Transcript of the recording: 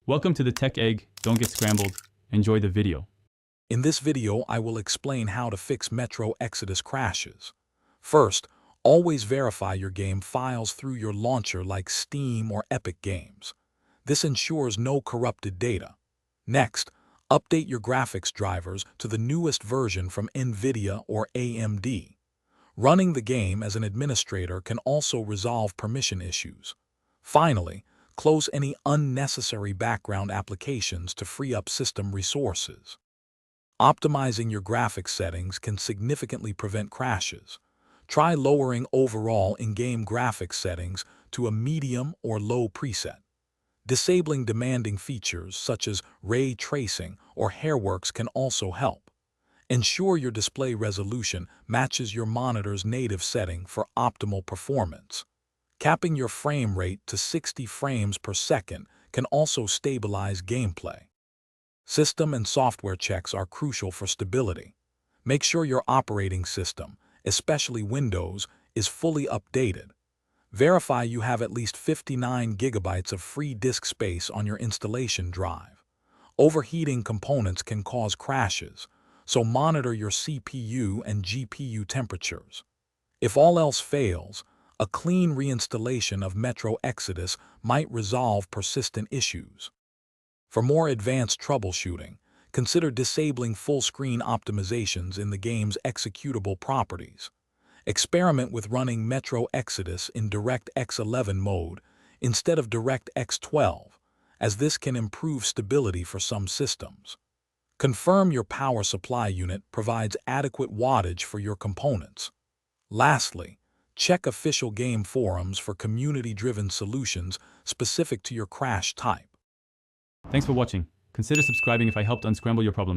Welcome to the Tech Egg. Don't get scrambled. Enjoy the video. In this video, I will explain how to fix Metro Exodus crashes. First, always verify your game files through your launcher like Steam or Epic Games. This ensures no corrupted data. Next, update your graphics drivers to the newest version from NVIDIA or AMD. Running the game as an administrator can also resolve permission issues. Finally, close any unnecessary background applications to free up system resources. Optimizing your graphics settings can significantly prevent crashes. Try lowering overall in-game graphics settings to a medium or low preset. Disabling demanding features such as ray tracing or hairworks can also help. Ensure your display resolution matches your monitor's native setting for optimal performance. Capping your frame rate to 60 frames per second can also stabilize gameplay. System and software checks are crucial for stability. Make sure your operating system, especially Windows, is fully updated. Verify you have at least 59 gigabytes of free disk space on your installation drive. Overheating components can cause crashes, so monitor your CPU and GPU temperatures. If all else fails, a clean reinstallation of Metro Exodus might resolve persistent issues. For more advanced troubleshooting, consider disabling full-screen optimizations in the game's executable properties. Experiment with running Metro Exodus in DirectX 11 mode instead of DirectX 12, as this can improve stability for some systems. Confirm your power supply unit provides adequate wattage for your components. Lastly, check official game forums for community-driven solutions specific to your crash type. Thanks for watching. Consider subscribing if I helped unscramble your problems.